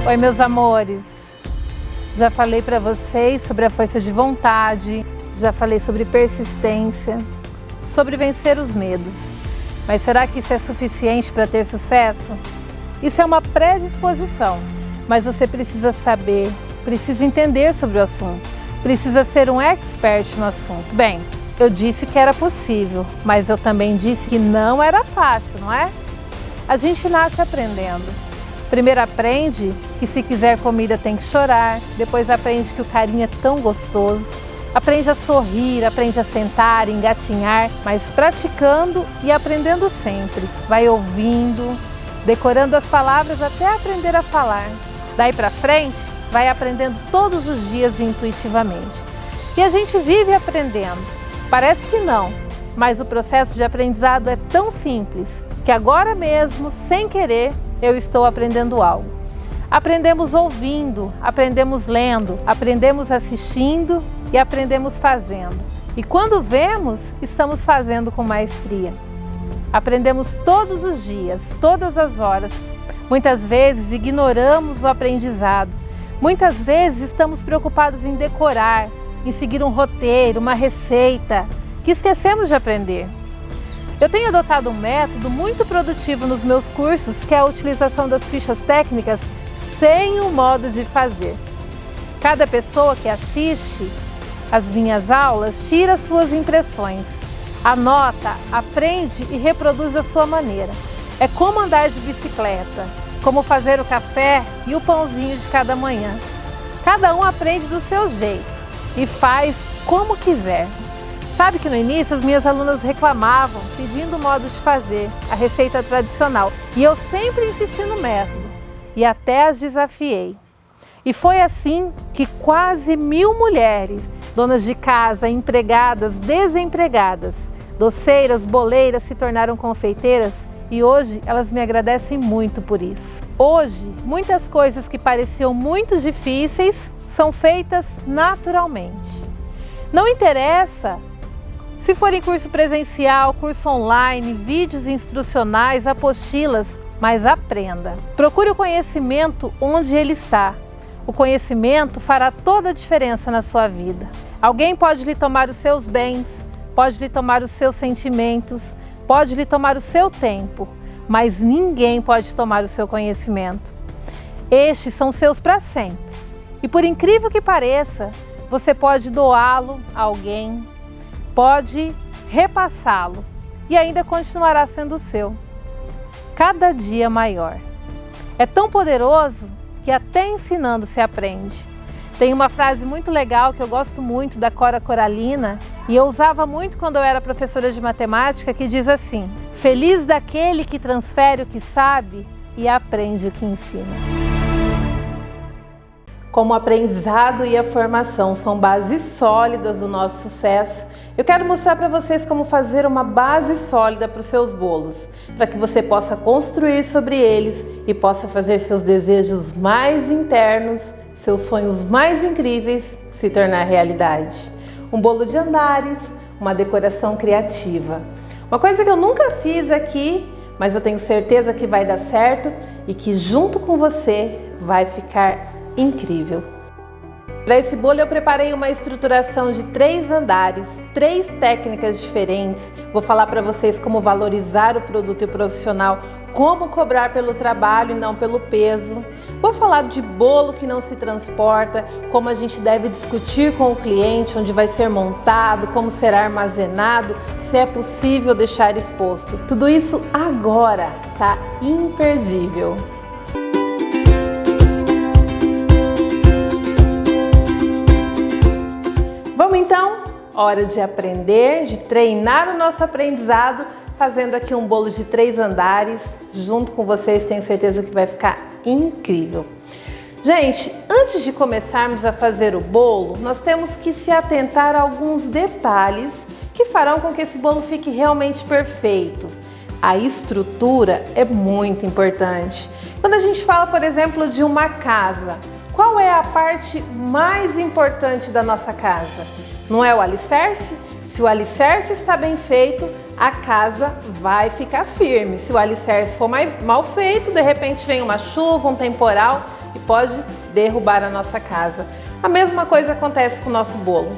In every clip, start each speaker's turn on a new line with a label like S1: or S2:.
S1: Oi, meus amores. Já falei para vocês sobre a força de vontade, já falei sobre persistência, sobre vencer os medos. Mas será que isso é suficiente para ter sucesso? Isso é uma predisposição, mas você precisa saber, precisa entender sobre o assunto, precisa ser um expert no assunto. Bem, eu disse que era possível, mas eu também disse que não era fácil, não é? A gente nasce aprendendo. Primeiro aprende que se quiser comida tem que chorar, depois aprende que o carinho é tão gostoso, aprende a sorrir, aprende a sentar, engatinhar, mas praticando e aprendendo sempre. Vai ouvindo, decorando as palavras até aprender a falar. Daí pra frente, vai aprendendo todos os dias intuitivamente. E a gente vive aprendendo. Parece que não, mas o processo de aprendizado é tão simples que agora mesmo, sem querer, eu estou aprendendo algo. Aprendemos ouvindo, aprendemos lendo, aprendemos assistindo e aprendemos fazendo. E quando vemos, estamos fazendo com maestria. Aprendemos todos os dias, todas as horas. Muitas vezes ignoramos o aprendizado. Muitas vezes estamos preocupados em decorar, em seguir um roteiro, uma receita, que esquecemos de aprender. Eu tenho adotado um método muito produtivo nos meus cursos, que é a utilização das fichas técnicas sem o modo de fazer. Cada pessoa que assiste às minhas aulas tira suas impressões, anota, aprende e reproduz da sua maneira. É como andar de bicicleta, como fazer o café e o pãozinho de cada manhã. Cada um aprende do seu jeito e faz como quiser. Sabe que no início as minhas alunas reclamavam, pedindo o modo de fazer, a receita tradicional. E eu sempre insisti no método e até as desafiei. E foi assim que quase 1000 mulheres, donas de casa, empregadas, desempregadas, doceiras, boleiras, se tornaram confeiteiras e hoje elas me agradecem muito por isso. Hoje, muitas coisas que pareciam muito difíceis são feitas naturalmente. Não interessa se for em curso presencial, curso online, vídeos instrucionais, apostilas, mas aprenda. Procure o conhecimento onde ele está. O conhecimento fará toda a diferença na sua vida. Alguém pode lhe tomar os seus bens, pode lhe tomar os seus sentimentos, pode lhe tomar o seu tempo, mas ninguém pode tomar o seu conhecimento. Estes são seus para sempre. E por incrível que pareça, você pode doá-lo a alguém, pode repassá-lo e ainda continuará sendo seu. Cada dia maior. É tão poderoso que até ensinando se aprende. Tem uma frase muito legal que eu gosto muito da Cora Coralina e eu usava muito quando eu era professora de matemática, que diz assim: feliz daquele que transfere o que sabe e aprende o que ensina. Como o aprendizado e a formação são bases sólidas do nosso sucesso, eu quero mostrar para vocês como fazer uma base sólida para os seus bolos, para que você possa construir sobre eles e possa fazer seus desejos mais internos, seus sonhos mais incríveis se tornar realidade. Um bolo de andares, uma decoração criativa. Uma coisa que eu nunca fiz aqui, mas eu tenho certeza que vai dar certo e que junto com você vai ficar incrível. Para esse bolo eu preparei uma estruturação de 3 andares, 3 técnicas diferentes. Vou falar para vocês como valorizar o produto e o profissional, como cobrar pelo trabalho e não pelo peso. Vou falar de bolo que não se transporta, como a gente deve discutir com o cliente, onde vai ser montado, como será armazenado, se é possível deixar exposto. Tudo isso agora tá imperdível. Vamos então? Hora de aprender, de treinar o nosso aprendizado, fazendo aqui um bolo de 3 andares. Junto com vocês, tenho certeza que vai ficar incrível. Gente, antes de começarmos a fazer o bolo, nós temos que se atentar a alguns detalhes que farão com que esse bolo fique realmente perfeito. A estrutura é muito importante. Quando a gente fala, por exemplo, de uma casa, qual é a parte mais importante da nossa casa? Não é o alicerce? Se o alicerce está bem feito, a casa vai ficar firme. Se o alicerce for mal feito, de repente vem uma chuva, um temporal, e pode derrubar a nossa casa. A mesma coisa acontece com o nosso bolo.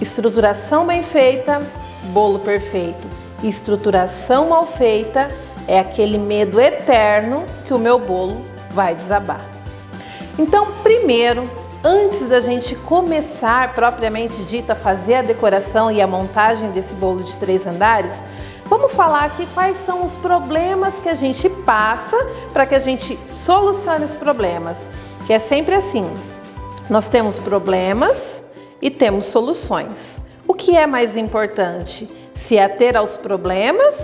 S1: Estruturação bem feita, bolo perfeito. Estruturação mal feita é aquele medo eterno que o meu bolo vai desabar. Então, primeiro, antes da gente começar propriamente dito a fazer a decoração e a montagem desse bolo de 3 andares, vamos falar aqui quais são os problemas que a gente passa para que a gente solucione os problemas. Que é sempre assim, nós temos problemas e temos soluções. O que é mais importante? Se ater aos problemas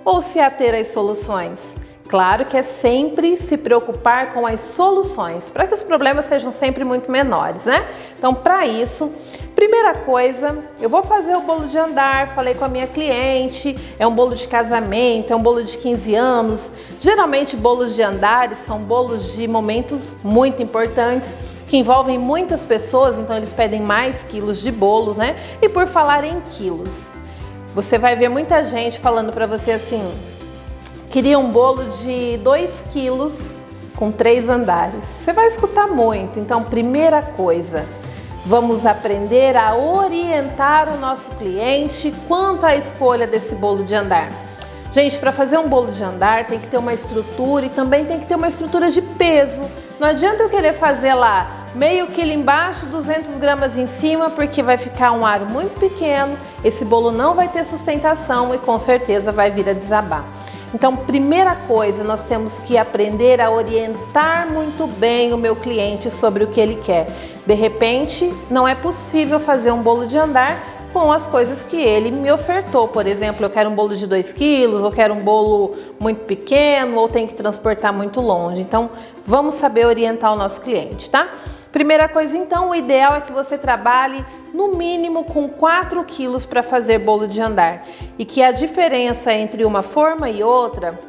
S1: ou se ater às soluções? Claro que é sempre se preocupar com as soluções, para que os problemas sejam sempre muito menores, né? Então, para isso, primeira coisa, eu vou fazer o bolo de andar, falei com a minha cliente, é um bolo de casamento, é um bolo de 15 anos. Geralmente, bolos de andares são bolos de momentos muito importantes, que envolvem muitas pessoas, então eles pedem mais quilos de bolo, né? E por falar em quilos, você vai ver muita gente falando para você assim: queria um bolo de 2 quilos com 3 andares. Você vai escutar muito. Então, primeira coisa, vamos aprender a orientar o nosso cliente quanto à escolha desse bolo de andar. Gente, para fazer um bolo de andar tem que ter uma estrutura e também tem que ter uma estrutura de peso. Não adianta eu querer fazer lá meio quilo embaixo, 200 gramas em cima, porque vai ficar um aro muito pequeno, esse bolo não vai ter sustentação e com certeza vai vir a desabar. Então, primeira coisa, nós temos que aprender a orientar muito bem o meu cliente sobre o que ele quer. De repente, não é possível fazer um bolo de andar com as coisas que ele me ofertou. Por exemplo, eu quero um bolo de 2 quilos, ou quero um bolo muito pequeno, ou tem que transportar muito longe. Então, vamos saber orientar o nosso cliente, tá? Primeira coisa, então, o ideal é que você trabalhe no mínimo com 4 quilos para fazer bolo de andar e que a diferença entre uma forma e outra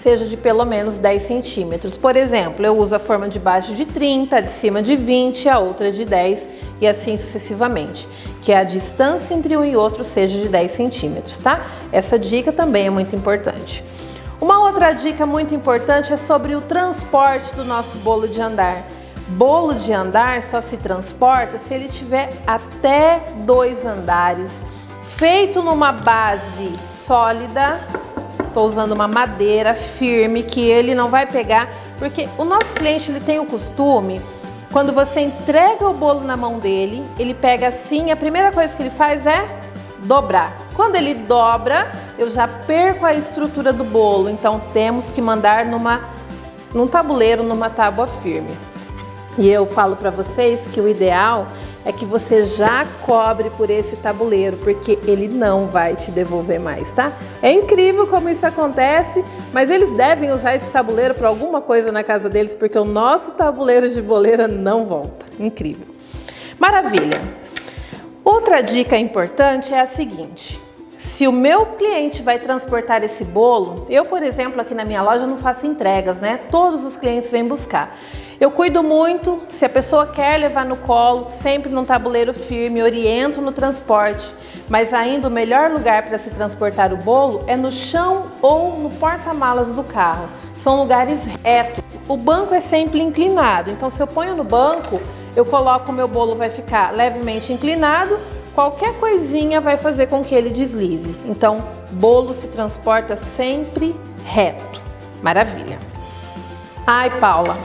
S1: seja de pelo menos 10 centímetros. Por exemplo, eu uso a forma de baixo de 30, a de cima de 20, a outra de 10 e assim sucessivamente. Que a distância entre um e outro seja de 10 centímetros, tá? Essa dica também é muito importante. Uma outra dica muito importante é sobre o transporte do nosso bolo de andar. Bolo de andar só se transporta se ele tiver até 2 andares, feito numa base sólida. Estou usando uma madeira firme que ele não vai pegar, porque o nosso cliente ele tem o costume, quando você entrega o bolo na mão dele, ele pega assim, a primeira coisa que ele faz é dobrar. Quando ele dobra, eu já perco a estrutura do bolo, então temos que mandar num tabuleiro, numa tábua firme. E eu falo para vocês que o ideal é que você já cobre por esse tabuleiro, porque ele não vai te devolver mais, tá? É incrível como isso acontece, mas eles devem usar esse tabuleiro para alguma coisa na casa deles, porque o nosso tabuleiro de boleira não volta. Incrível. Maravilha! Outra dica importante é a seguinte: se o meu cliente vai transportar esse bolo, eu, por exemplo, aqui na minha loja não faço entregas, né? Todos os clientes vêm buscar. Eu cuido muito, se a pessoa quer levar no colo, sempre num tabuleiro firme, oriento no transporte, mas ainda o melhor lugar para se transportar o bolo é no chão ou no porta-malas do carro. São lugares retos. O banco é sempre inclinado, então se eu ponho no banco, eu coloco o meu bolo, vai ficar levemente inclinado, qualquer coisinha vai fazer com que ele deslize. Então, bolo se transporta sempre reto. Maravilha! Ai, Paula,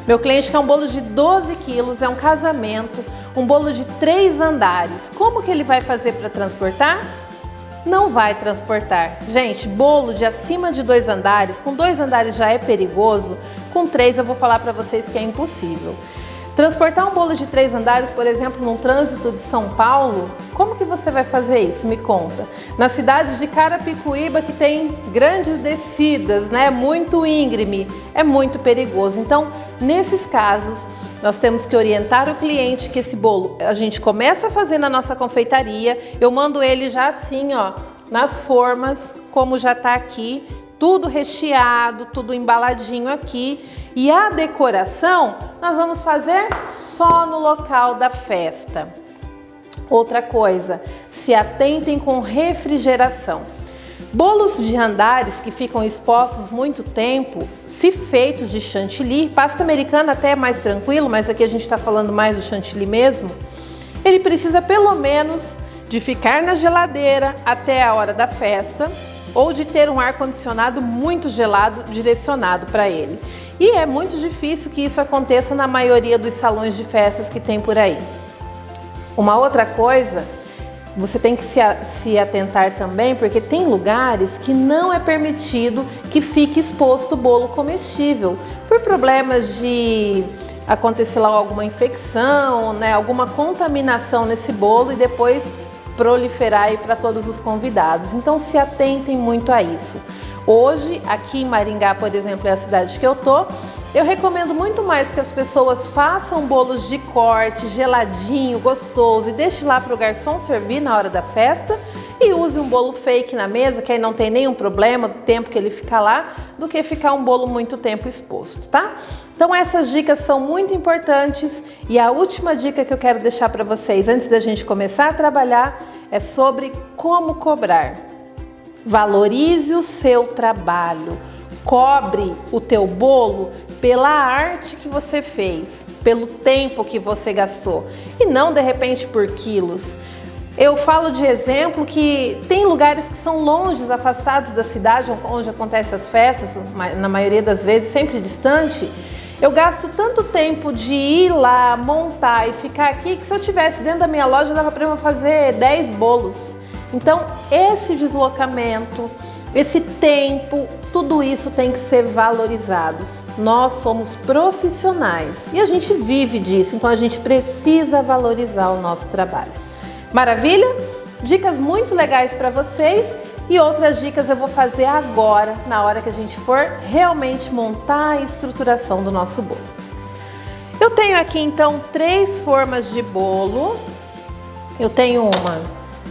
S1: meu cliente quer um bolo de 12 quilos, é um casamento, um bolo de 3 andares. Como que ele vai fazer para transportar? Não vai transportar. Gente, bolo de acima de 2 andares, com 2 andares já é perigoso, com 3 eu vou falar para vocês que é impossível. Transportar um bolo de 3 andares, por exemplo, num trânsito de São Paulo, como que você vai fazer isso? Me conta. Nas cidades de Carapicuíba, que tem grandes descidas, né? Muito íngreme, é muito perigoso. Então, nesses casos, nós temos que orientar o cliente que esse bolo a gente começa a fazer na nossa confeitaria. Eu mando ele já assim, ó, nas formas, como já tá aqui, tudo recheado, tudo embaladinho aqui. E a decoração nós vamos fazer só no local da festa. Outra coisa, se atentem com refrigeração. Bolos de andares que ficam expostos muito tempo, se feitos de chantilly, pasta americana até é mais tranquilo, mas aqui a gente está falando mais do chantilly mesmo, ele precisa pelo menos de ficar na geladeira até a hora da festa ou de ter um ar-condicionado muito gelado direcionado para ele. E é muito difícil que isso aconteça na maioria dos salões de festas que tem por aí. Uma outra coisa, você tem que se atentar também, porque tem lugares que não é permitido que fique exposto o bolo comestível, por problemas de acontecer lá alguma infecção, né, alguma contaminação nesse bolo e depois proliferar para todos os convidados. Então se atentem muito a isso. Hoje, aqui em Maringá, por exemplo, é a cidade que eu recomendo muito mais que as pessoas façam bolos de corte, geladinho, gostoso e deixe lá para o garçom servir na hora da festa e use um bolo fake na mesa, que aí não tem nenhum problema do tempo que ele fica lá, do que ficar um bolo muito tempo exposto, tá? Então essas dicas são muito importantes e a última dica que eu quero deixar para vocês antes da gente começar a trabalhar é sobre como cobrar. Valorize o seu trabalho, cobre o teu bolo pela arte que você fez, pelo tempo que você gastou e não de repente por quilos. Eu falo de exemplo que tem lugares que são longe, afastados da cidade onde acontecem as festas, na maioria das vezes sempre distante. Eu gasto tanto tempo de ir lá, montar e ficar aqui, que se eu tivesse dentro da minha loja dava para eu fazer 10 bolos. Então esse deslocamento, esse tempo, tudo isso tem que ser valorizado. Nós somos profissionais e a gente vive disso, então a gente precisa valorizar o nosso trabalho. Maravilha? Dicas muito legais para vocês e outras dicas eu vou fazer agora, na hora que a gente for realmente montar a estruturação do nosso bolo. Eu tenho aqui então 3 formas de bolo. Eu tenho uma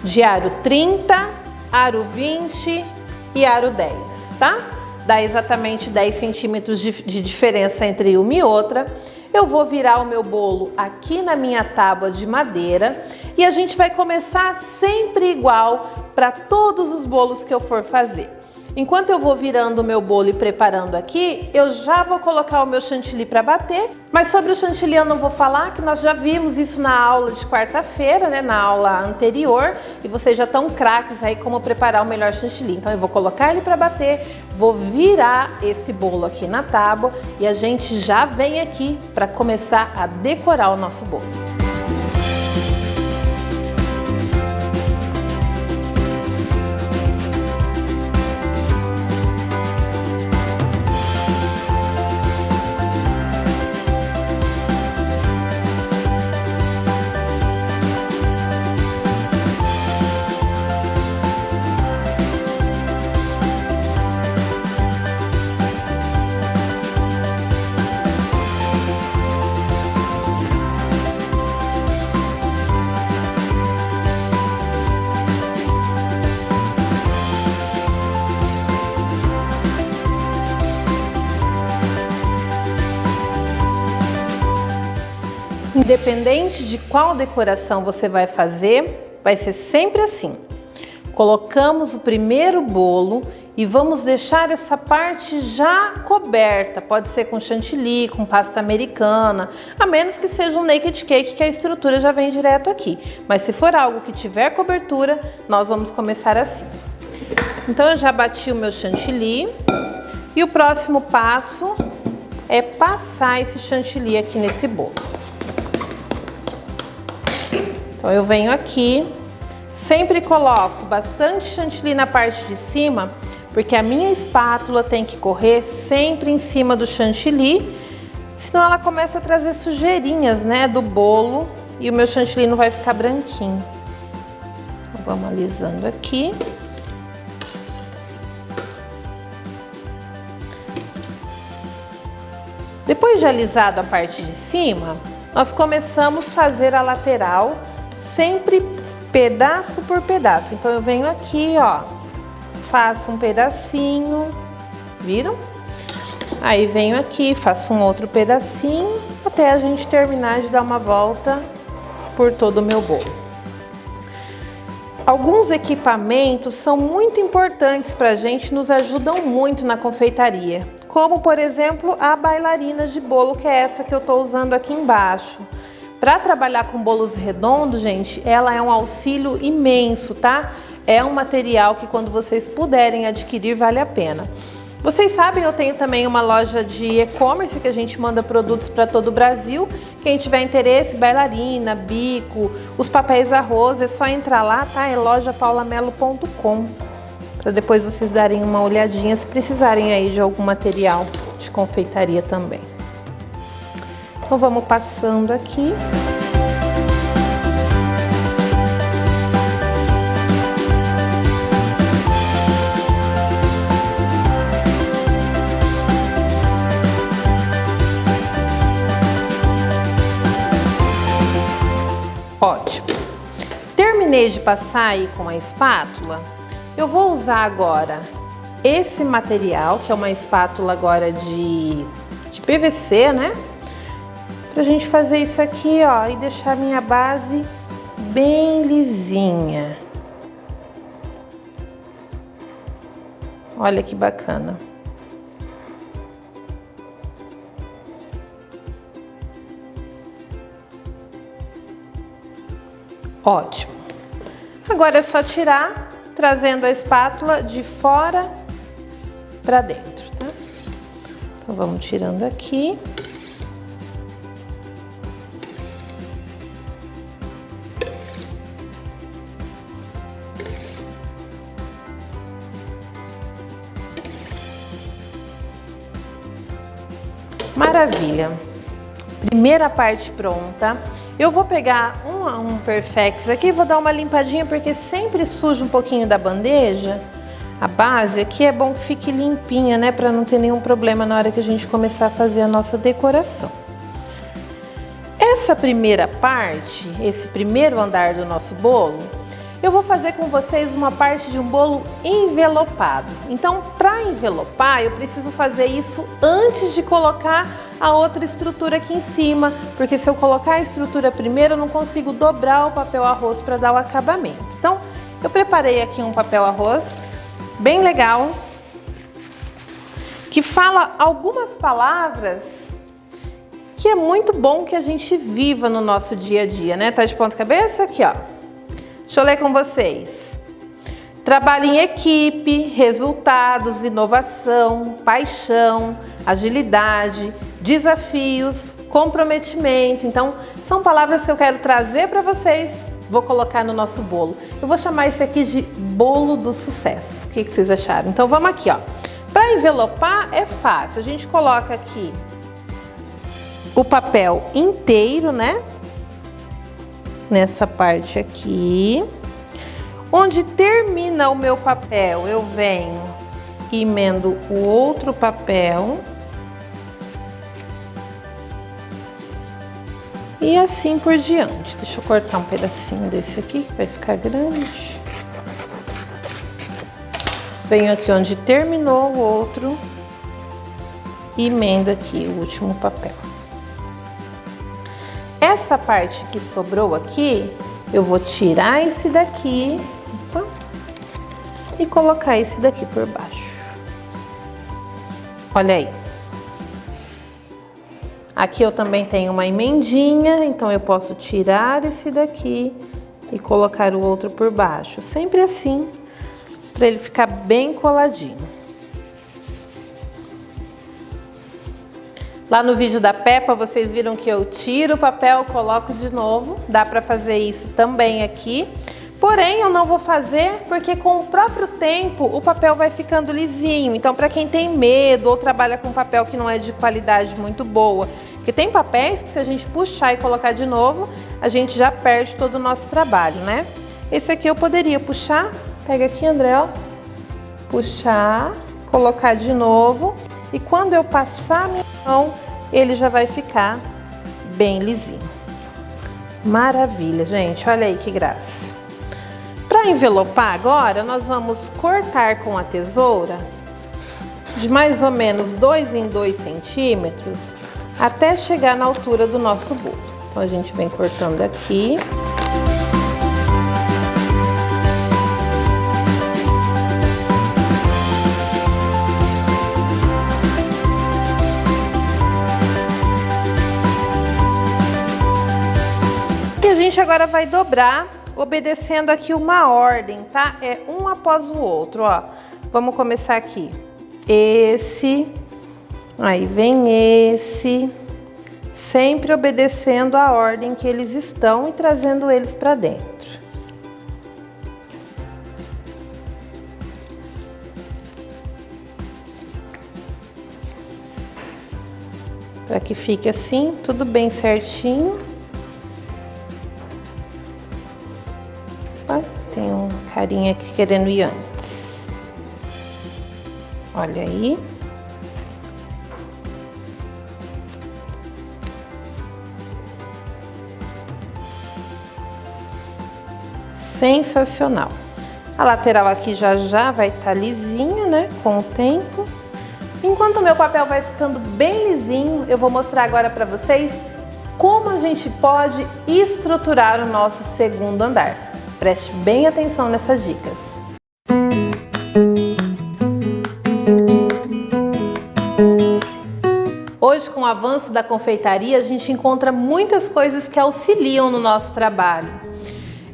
S1: de aro 30, aro 20 e aro 10, tá? Dá exatamente 10 centímetros de diferença entre uma e outra. Eu vou virar o meu bolo aqui na minha tábua de madeira e a gente vai começar sempre igual para todos os bolos que eu for fazer. Enquanto eu vou virando o meu bolo e preparando aqui, eu já vou colocar o meu chantilly para bater. Mas sobre o chantilly eu não vou falar, que nós já vimos isso na aula de quarta-feira, né, na aula anterior, e vocês já estão craques aí como preparar o melhor chantilly. Então eu vou colocar ele para bater, vou virar esse bolo aqui na tábua e a gente já vem aqui para começar a decorar o nosso bolo. Independente de qual decoração você vai fazer, vai ser sempre assim. Colocamos o primeiro bolo e vamos deixar essa parte já coberta. Pode ser com chantilly, com pasta americana, a menos que seja um naked cake, que a estrutura já vem direto aqui. Mas se for algo que tiver cobertura, nós vamos começar assim. Então eu já bati o meu chantilly e o próximo passo é passar esse chantilly aqui nesse bolo. Então eu venho aqui, sempre coloco bastante chantilly na parte de cima, porque a minha espátula tem que correr sempre em cima do chantilly, senão ela começa a trazer sujeirinhas, né, do bolo e o meu chantilly não vai ficar branquinho. Então, vamos alisando aqui. Depois de alisado a parte de cima, nós começamos a fazer a lateral, sempre pedaço por pedaço. Então eu venho aqui, ó, faço um pedacinho, viram? Aí venho aqui, faço um outro pedacinho, até a gente terminar de dar uma volta por todo o meu bolo. Alguns equipamentos são muito importantes para a gente, nos ajudam muito na confeitaria. Como, por exemplo, a bailarina de bolo, que é essa que eu estou usando aqui embaixo. Para trabalhar com bolos redondos, gente, ela é um auxílio imenso, tá? É um material que quando vocês puderem adquirir, vale a pena. Vocês sabem, eu tenho também uma loja de e-commerce que a gente manda produtos para todo o Brasil. Quem tiver interesse, bailarina, bico, os papéis arroz, é só entrar lá, tá? É lojapaulamelo.com, para depois vocês darem uma olhadinha se precisarem aí de algum material de confeitaria também. Então vamos passando aqui. Ótimo. Terminei de passar aí com a espátula. Eu vou usar agora esse material, que é uma espátula agora de PVC, né? Pra gente fazer isso aqui, ó, e deixar a minha base bem lisinha. Olha que bacana. Ótimo. Agora é só tirar, trazendo a espátula de fora para dentro, tá? Então vamos tirando aqui. Maravilha. Primeira parte pronta. Eu vou pegar um Perfex aqui e vou dar uma limpadinha, porque sempre suja um pouquinho da bandeja. A base aqui é bom que fique limpinha, né? Para não ter nenhum problema na hora que a gente começar a fazer a nossa decoração. Essa primeira parte, esse primeiro andar do nosso bolo, eu vou fazer com vocês uma parte de um bolo envelopado. Então, para envelopar, eu preciso fazer isso antes de colocar a outra estrutura aqui em cima, porque se eu colocar a estrutura primeiro, eu não consigo dobrar o papel arroz para dar o acabamento. Então, eu preparei aqui um papel arroz bem legal, que fala algumas palavras que é muito bom que a gente viva no nosso dia a dia, né? Tá de ponta cabeça? Aqui, ó. Deixa eu ler com vocês. Trabalho em equipe, resultados, inovação, paixão, agilidade, desafios, comprometimento. Então, são palavras que eu quero trazer para vocês. Vou colocar no nosso bolo. Eu vou chamar isso aqui de bolo do sucesso. O que vocês acharam? Então, vamos aqui, ó. Para envelopar é fácil. A gente coloca aqui o papel inteiro, né? Nessa parte aqui. Onde termina o meu papel, eu venho e emendo o outro papel. E assim por diante. Deixa eu cortar um pedacinho desse aqui, que vai ficar grande. Venho aqui onde terminou o outro e emendo aqui o último papel. Essa parte que sobrou aqui, eu vou tirar esse daqui, opa, e colocar esse daqui por baixo. Olha aí. Aqui eu também tenho uma emendinha, então eu posso tirar esse daqui e colocar o outro por baixo. Sempre assim, para ele ficar bem coladinho. Lá no vídeo da Peppa, vocês viram que eu tiro o papel, coloco de novo. Dá para fazer isso também aqui. Porém, eu não vou fazer porque com o próprio tempo o papel vai ficando lisinho. Então, para quem tem medo ou trabalha com papel que não é de qualidade muito boa, porque tem papéis que se a gente puxar e colocar de novo, a gente já perde todo o nosso trabalho, né? Esse aqui eu poderia puxar, pega aqui, André, ó. Puxar, colocar de novo. E quando eu passar a minha mão, ele já vai ficar bem lisinho. Maravilha, gente. Olha aí que graça. Para envelopar agora, nós vamos cortar com a tesoura de mais ou menos 2 em 2 centímetros até chegar na altura do nosso bolo. Então, a gente vem cortando aqui. gente agora vai dobrar, obedecendo aqui uma ordem, tá? É um após o outro, ó. Vamos começar aqui. Esse, aí vem esse, sempre obedecendo a ordem que eles estão e trazendo eles para dentro. Para que fique assim, tudo bem certinho. Tem um carinha aqui querendo ir antes. Olha aí. Sensacional. A lateral aqui já vai estar lisinha, né? Com o tempo. Enquanto o meu papel vai ficando bem lisinho, eu vou mostrar agora para vocês como a gente pode estruturar o nosso segundo andar. Preste bem atenção nessas dicas. Hoje, com o avanço da confeitaria, a gente encontra muitas coisas que auxiliam no nosso trabalho.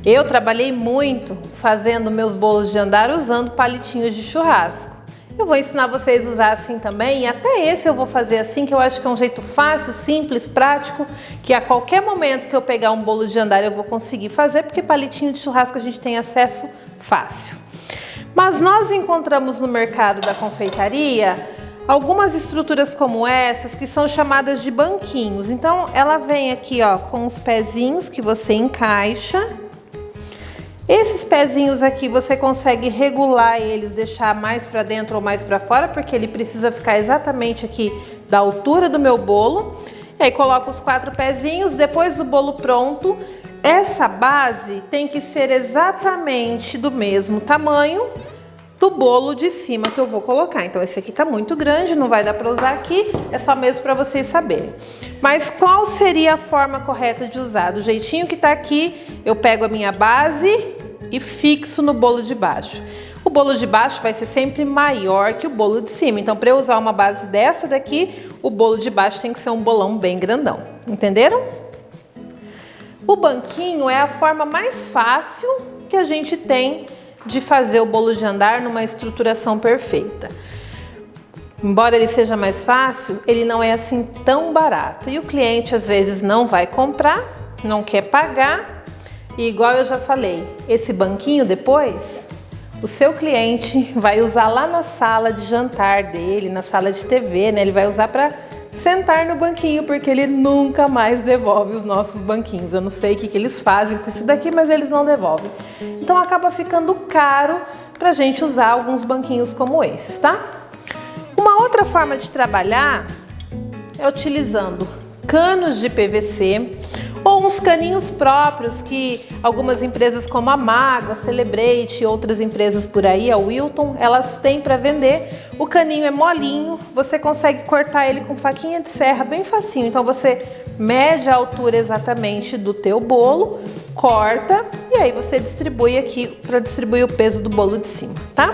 S1: Eu trabalhei muito fazendo meus bolos de andar usando palitinhos de churrasco. Eu vou ensinar vocês a usar assim também, e até esse eu vou fazer assim, que eu acho que é um jeito fácil, simples, prático, que a qualquer momento que eu pegar um bolo de andar eu vou conseguir fazer, porque palitinho de churrasco a gente tem acesso fácil. Mas nós encontramos no mercado da confeitaria algumas estruturas como essas, que são chamadas de banquinhos. Então ela vem aqui, ó, com os pezinhos que você encaixa. Esses pezinhos aqui você consegue regular eles, deixar mais para dentro ou mais para fora, porque ele precisa ficar exatamente aqui da altura do meu bolo. E aí coloco os 4 pezinhos, depois do bolo pronto, essa base tem que ser exatamente do mesmo tamanho do bolo de cima que eu vou colocar. Então esse aqui tá muito grande, não vai dar para usar aqui, é só mesmo para vocês saberem. Mas qual seria a forma correta de usar? Do jeitinho que tá aqui, eu pego a minha base e fixo no bolo de baixo. O bolo de baixo vai ser sempre maior que o bolo de cima. Então, para eu usar uma base dessa daqui, o bolo de baixo tem que ser um bolão bem grandão. Entenderam? O banquinho é a forma mais fácil que a gente tem de fazer o bolo de andar numa estruturação perfeita. Embora ele seja mais fácil, ele não é assim tão barato. E o cliente às vezes não vai comprar, não quer pagar. E igual eu já falei, esse banquinho depois, o seu cliente vai usar lá na sala de jantar dele, na sala de TV, né? Ele vai usar para sentar no banquinho, porque ele nunca mais devolve os nossos banquinhos. Eu não sei o que eles fazem com isso daqui, mas eles não devolvem. Então acaba ficando caro pra gente usar alguns banquinhos como esses, tá? Uma outra forma de trabalhar é utilizando canos de PVC ou uns caninhos próprios que algumas empresas como a Mágoa, a Celebrate e outras empresas por aí, a Wilton, elas têm para vender. O caninho é molinho, você consegue cortar ele com faquinha de serra bem facinho. Então você mede a altura exatamente do teu bolo, corta e aí você distribui aqui para distribuir o peso do bolo de cima, tá?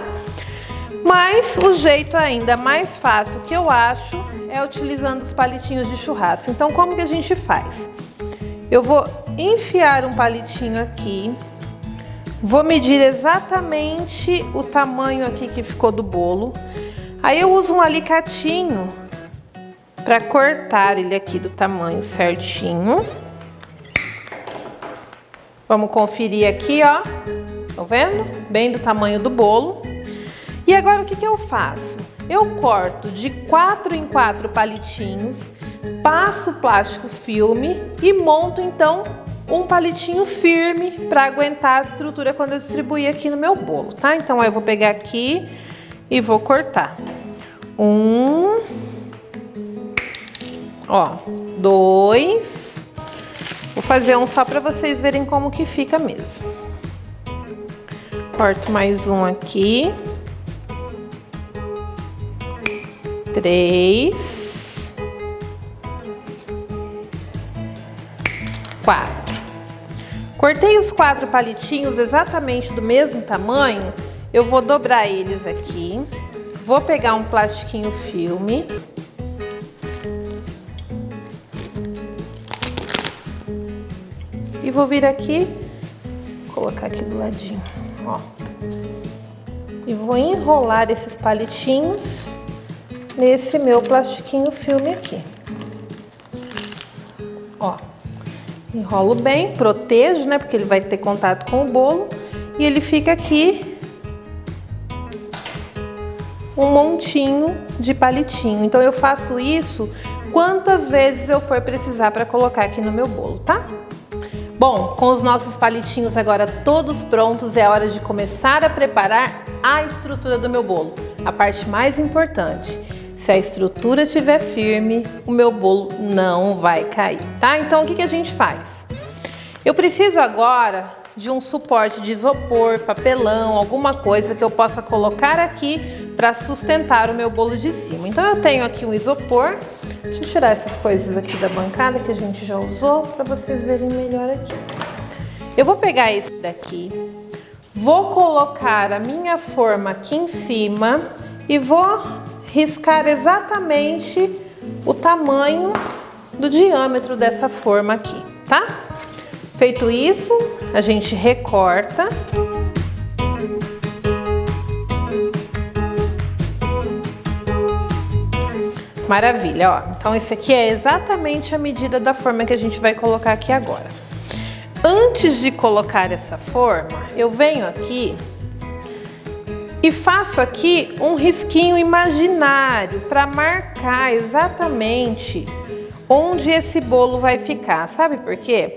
S1: Mas o jeito ainda mais fácil que eu acho é utilizando os palitinhos de churrasco. Então como que a gente faz? Eu vou enfiar um palitinho aqui, vou medir exatamente o tamanho aqui que ficou do bolo. Aí eu uso um alicatinho para cortar ele aqui do tamanho certinho. Vamos conferir aqui, ó. Tá vendo? Bem do tamanho do bolo. E agora o que eu faço? Eu corto de 4 em 4 palitinhos, passo plástico filme e monto então um palitinho firme para aguentar a estrutura quando eu distribuir aqui no meu bolo, tá? Então aí eu vou pegar aqui e vou cortar. 1, ó, 2, vou fazer um só para vocês verem como que fica mesmo. Corto mais um aqui. 3, 4. Cortei os 4 palitinhos exatamente do mesmo tamanho. Eu vou dobrar eles aqui. Vou pegar um plastiquinho filme. E
S2: E vou vir aqui, colocar aqui do ladinho, ó. E vou enrolar esses palitinhos nesse meu plastiquinho filme aqui. Ó, enrolo bem, protejo, né? Porque ele vai ter contato com o bolo. E ele fica aqui um montinho de palitinho. Então eu faço isso quantas vezes eu for precisar para colocar aqui no meu bolo, tá? Bom, com os nossos palitinhos agora todos prontos, é hora de começar a preparar a estrutura do meu bolo. A parte mais importante. Se a estrutura estiver firme, o meu bolo não vai cair, tá? Então o que a gente faz? Eu preciso agora de um suporte de isopor, papelão, alguma coisa que eu possa colocar aqui para sustentar o meu bolo de cima. Então eu tenho aqui um isopor. Deixa eu tirar essas coisas aqui da bancada que a gente já usou para vocês verem melhor aqui. Eu vou pegar esse daqui, vou colocar a minha forma aqui em cima e vou riscar exatamente o tamanho do diâmetro dessa forma aqui, tá? Feito isso, a gente recorta. Maravilha, ó. Então esse aqui é exatamente a medida da forma que a gente vai colocar aqui agora. Antes de colocar essa forma, eu venho aqui e faço aqui um risquinho imaginário para marcar exatamente onde esse bolo vai ficar. Sabe por quê?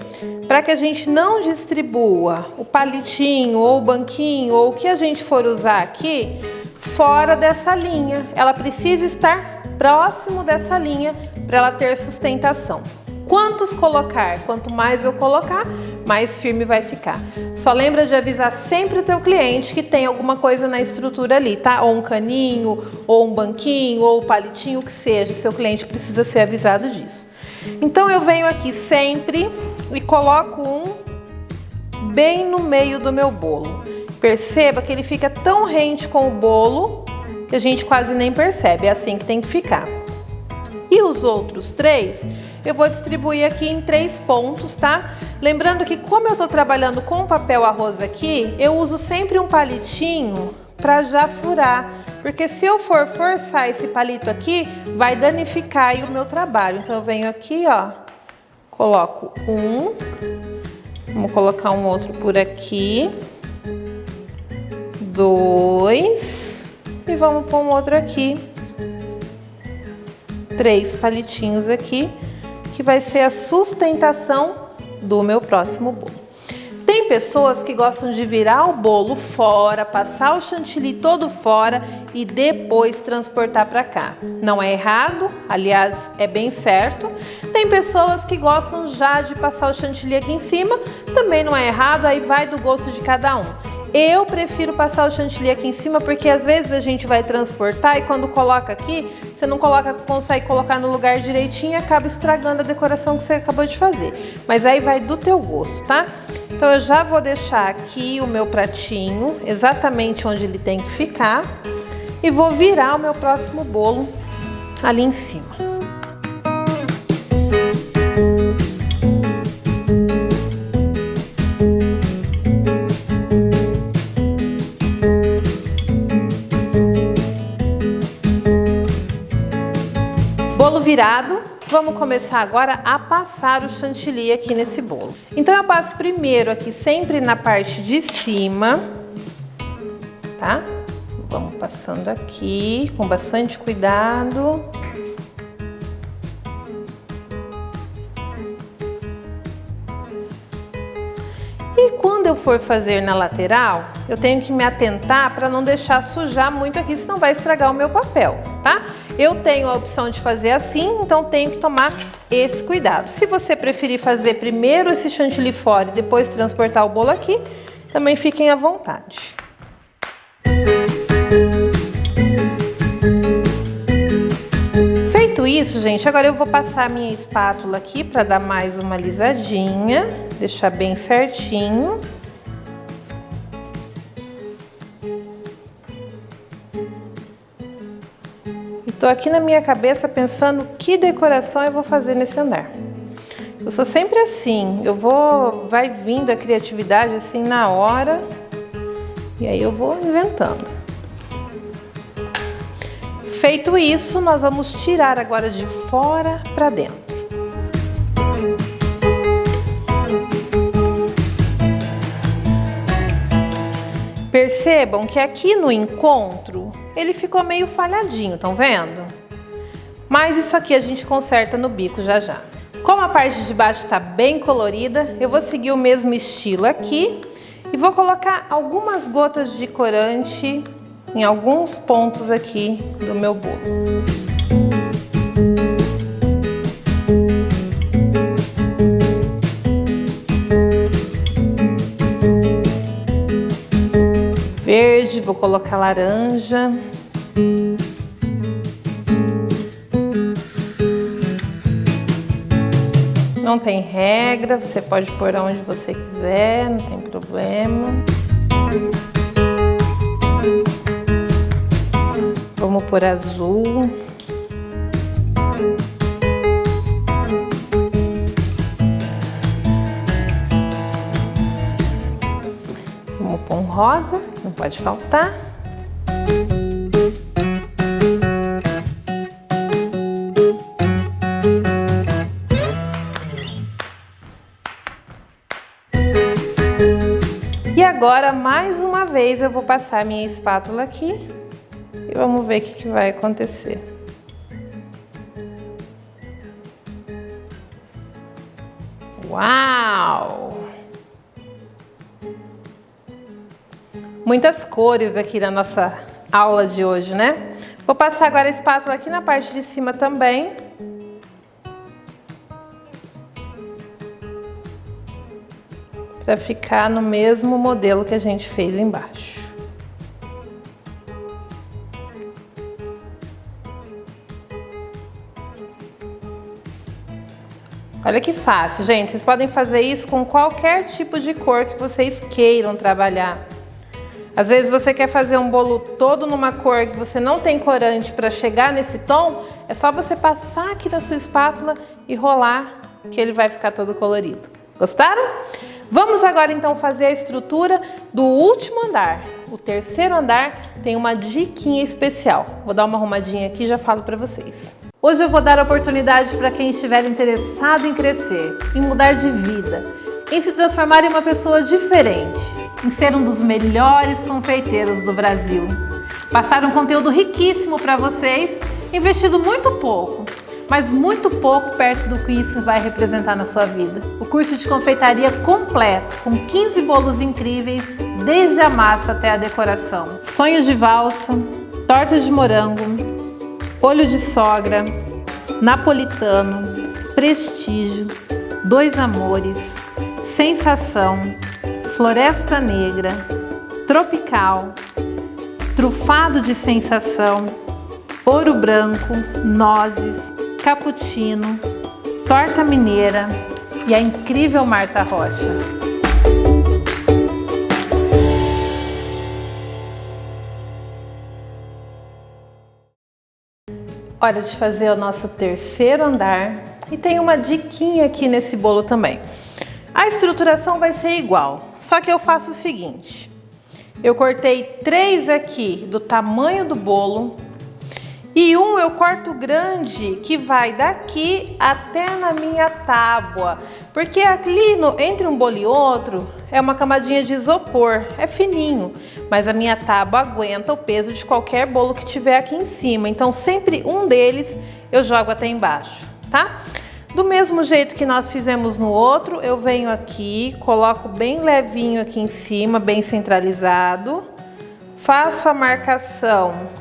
S2: Para que a gente não distribua o palitinho ou o banquinho ou o que a gente for usar aqui fora dessa linha. Ela precisa estar próximo dessa linha para ela ter sustentação. Quantos colocar? Quanto mais eu colocar, mais firme vai ficar. Só lembra de avisar sempre o teu cliente que tem alguma coisa na estrutura ali, tá? Ou um caninho, ou um banquinho, ou um palitinho, o que seja. Seu cliente precisa ser avisado disso. Então eu venho aqui sempre e coloco um bem no meio do meu bolo. Perceba que ele fica tão rente com o bolo que a gente quase nem percebe. É assim que tem que ficar. E os outros 3, eu vou distribuir aqui em 3 pontos, tá? Lembrando que como eu tô trabalhando com papel arroz aqui, eu uso sempre um palitinho para já furar. Porque se eu for forçar esse palito aqui, vai danificar aí o meu trabalho. Então eu venho aqui, ó, coloco um, vamos colocar um outro por aqui, 2 e vamos pôr um outro aqui. 3 palitinhos aqui, que vai ser a sustentação do meu próximo bolo. Tem pessoas que gostam de virar o bolo fora, passar o chantilly todo fora e depois transportar para cá. Não é errado, aliás, é bem certo. Tem pessoas que gostam já de passar o chantilly aqui em cima, também não é errado, aí vai do gosto de cada um. Eu prefiro passar o chantilly aqui em cima porque às vezes a gente vai transportar e quando coloca aqui, você não consegue colocar no lugar direitinho e acaba estragando a decoração que você acabou de fazer. Mas aí vai do teu gosto, tá? Então eu já vou deixar aqui o meu pratinho exatamente onde ele tem que ficar e vou virar o meu próximo bolo ali em cima. Bolo virado, vamos começar agora a passar o chantilly aqui nesse bolo. Então eu passo primeiro aqui sempre na parte de cima, tá? Vamos passando aqui com bastante cuidado. E quando eu for fazer na lateral, eu tenho que me atentar para não deixar sujar muito aqui, senão vai estragar o meu papel, tá? Eu tenho a opção de fazer assim, então tenho que tomar esse cuidado. Se você preferir fazer primeiro esse chantilly fora e depois transportar o bolo aqui, também fiquem à vontade. Feito isso, gente, agora eu vou passar a minha espátula aqui para dar mais uma alisadinha, deixar bem certinho. Tô aqui na minha cabeça pensando que decoração eu vou fazer nesse andar. Eu sou sempre assim, vai vindo a criatividade assim na hora, e aí eu vou inventando. Feito isso, nós vamos tirar agora de fora para dentro. Percebam que aqui no encontro, ele ficou meio falhadinho, estão vendo? Mas isso aqui a gente conserta no bico já já. Como a parte de baixo está bem colorida, eu vou seguir o mesmo estilo aqui e vou colocar algumas gotas de corante em alguns pontos aqui do meu bolo. Verde, vou colocar laranja. Não tem regra, você pode pôr onde você quiser, não tem problema. Vamos pôr azul. Vamos pôr um rosa, não pode faltar. E agora, mais uma vez, eu vou passar minha espátula aqui e vamos ver o que vai acontecer. Uau! Muitas cores aqui na nossa aula de hoje, né? Vou passar agora a espátula aqui na parte de cima também. Para ficar no mesmo modelo que a gente fez embaixo. Olha que fácil, gente. Vocês podem fazer isso com qualquer tipo de cor que vocês queiram trabalhar. Às vezes você quer fazer um bolo todo numa cor que você não tem corante para chegar nesse tom, é só você passar aqui na sua espátula e rolar que ele vai ficar todo colorido. Gostaram? Vamos agora então fazer a estrutura do último andar. O terceiro andar tem uma diquinha especial. Vou dar uma arrumadinha aqui e já falo para vocês. Hoje eu vou dar oportunidade para quem estiver interessado em crescer, em mudar de vida, em se transformar em uma pessoa diferente, em ser um dos melhores confeiteiros do Brasil. Passar um conteúdo riquíssimo para vocês, investido muito pouco, mas muito pouco perto do que isso vai representar na sua vida. O curso de confeitaria completo, com 15 bolos incríveis, desde a massa até a decoração. Sonhos de valsa, tortas de morango, olho de sogra, napolitano, prestígio, dois amores, sensação, floresta negra, tropical, trufado de sensação, ouro branco, nozes, cappuccino, torta mineira e a incrível Marta Rocha. Hora de fazer o nosso terceiro andar e tem uma diquinha aqui nesse bolo também. A estruturação vai ser igual, só que eu faço o seguinte. Eu cortei 3 aqui do tamanho do bolo e um eu corto grande que vai daqui até na minha tábua, porque ali entre um bolo e outro é uma camadinha de isopor, é fininho, mas a minha tábua aguenta o peso de qualquer bolo que tiver aqui em cima, então sempre um deles eu jogo até embaixo, tá? Do mesmo jeito que nós fizemos no outro, eu venho aqui, coloco bem levinho aqui em cima, bem centralizado, faço a marcação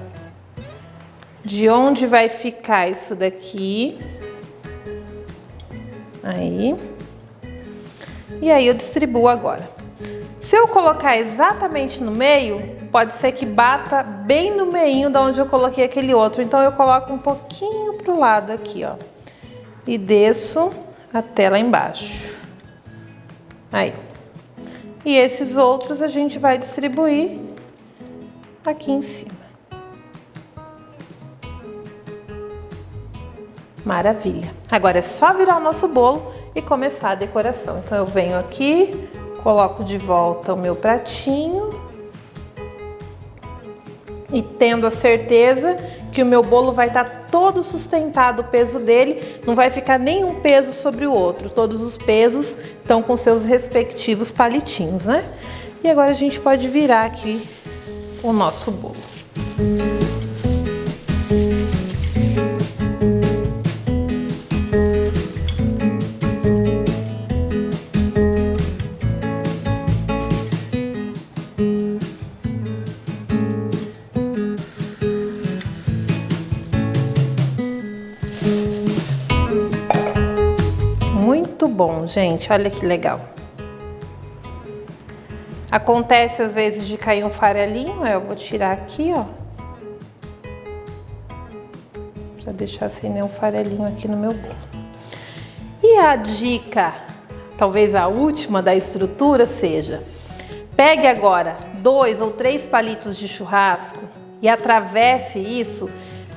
S2: de onde vai ficar isso daqui, aí, e aí eu distribuo agora. Se eu colocar exatamente no meio, pode ser que bata bem no meinho da onde eu coloquei aquele outro, então eu coloco um pouquinho pro lado aqui, ó, e desço até lá embaixo, aí. E esses outros a gente vai distribuir aqui em cima. Maravilha. Agora é só virar o nosso bolo e começar a decoração. Então eu venho aqui, coloco de volta o meu pratinho e tendo a certeza que o meu bolo vai estar todo sustentado, o peso dele, não vai ficar nenhum peso sobre o outro. Todos os pesos estão com seus respectivos palitinhos, né? E agora a gente pode virar aqui o nosso bolo. Muito bom, gente, olha que legal. Acontece às vezes de cair um farelinho, eu vou tirar aqui, ó. Pra deixar sem nenhum farelinho aqui no meu bolo. E a dica, talvez a última da estrutura seja, pegue agora 2 ou 3 palitos de churrasco e atravesse isso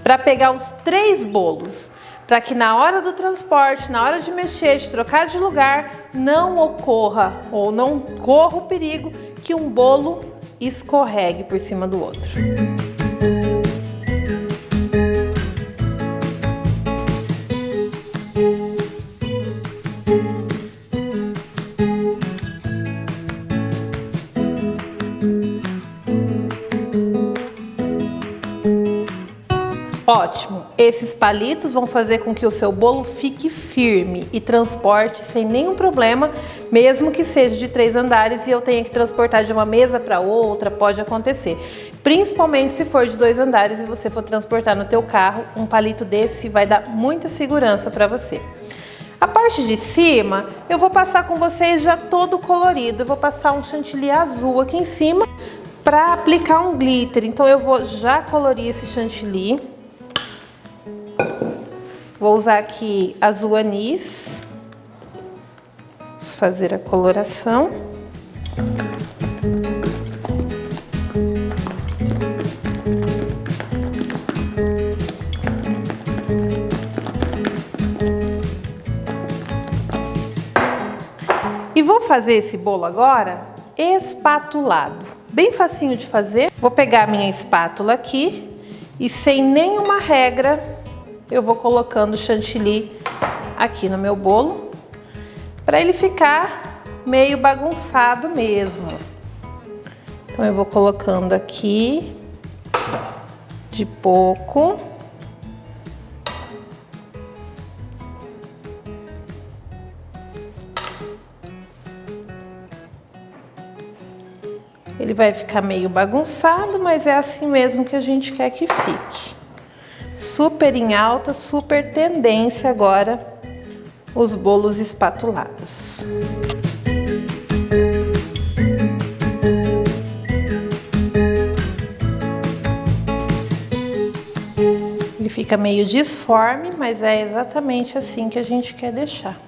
S2: para pegar os 3 bolos. Para que na hora do transporte, na hora de mexer, de trocar de lugar, não ocorra ou não corra o perigo que um bolo escorregue por cima do outro. Ótimo! Esses palitos vão fazer com que o seu bolo fique firme e transporte sem nenhum problema, mesmo que seja de 3 andares e eu tenha que transportar de uma mesa para outra, pode acontecer. Principalmente se for de 2 andares e você for transportar no teu carro, um palito desse vai dar muita segurança para você. A parte de cima, eu vou passar com vocês já todo colorido, eu vou passar um chantilly azul aqui em cima para aplicar um glitter. Então eu vou já colorir esse chantilly. Vou usar aqui azul anis, vou fazer a coloração. E vou fazer esse bolo agora espatulado, bem facinho de fazer. Vou pegar a minha espátula aqui e sem nenhuma regra eu vou colocando chantilly aqui no meu bolo, para ele ficar meio bagunçado mesmo. Então eu vou colocando aqui de pouco. Ele vai ficar meio bagunçado, mas é assim mesmo que a gente quer que fique. Super em alta, super tendência agora os bolos espatulados. Ele fica meio disforme, mas é exatamente assim que a gente quer deixar.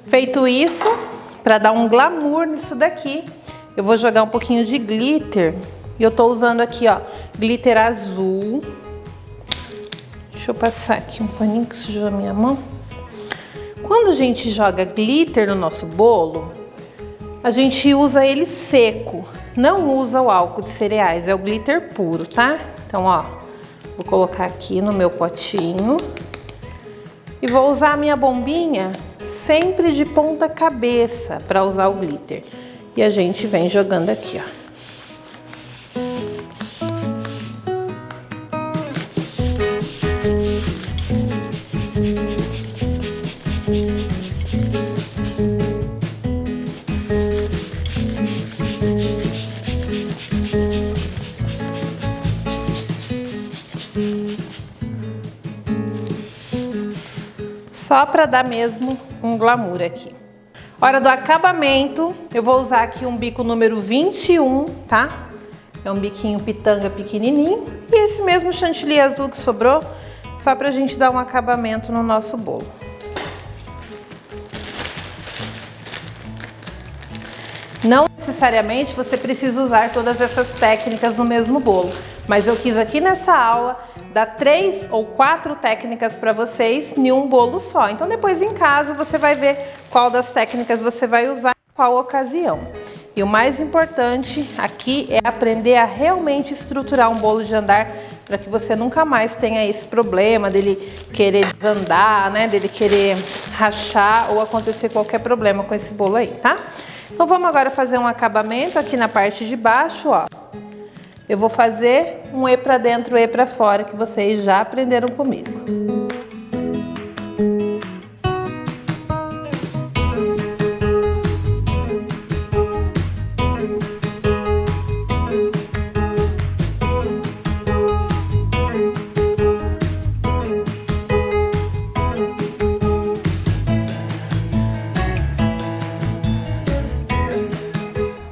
S2: Feito isso, para dar um glamour nisso daqui, eu vou jogar um pouquinho de glitter. E eu tô usando aqui, ó, glitter azul. Deixa eu passar aqui um paninho que sujou a minha mão. Quando a gente joga glitter no nosso bolo, a gente usa ele seco. Não usa o álcool de cereais, é o glitter puro, tá? Então, ó, vou colocar aqui no meu potinho. E vou usar a minha bombinha sempre de ponta cabeça para usar o glitter. E a gente vem jogando aqui, ó. Só para dar mesmo um glamour aqui. Hora do acabamento, eu vou usar aqui um bico número 21, tá? É um biquinho pitanga pequenininho. E esse mesmo chantilly azul que sobrou, só pra gente dar um acabamento no nosso bolo. Não é necessariamente você precisa usar todas essas técnicas no mesmo bolo, mas eu quis aqui nessa aula dar 3 ou 4 técnicas para vocês em um bolo só. Então depois em casa você vai ver qual das técnicas você vai usar em qual ocasião. E o mais importante aqui é aprender a realmente estruturar um bolo de andar para que você nunca mais tenha esse problema dele querer desandar, né? Dele querer rachar ou acontecer qualquer problema com esse bolo aí, tá? Então vamos agora fazer um acabamento aqui na parte de baixo, ó. Eu vou fazer um E para dentro, E para fora, que vocês já aprenderam comigo.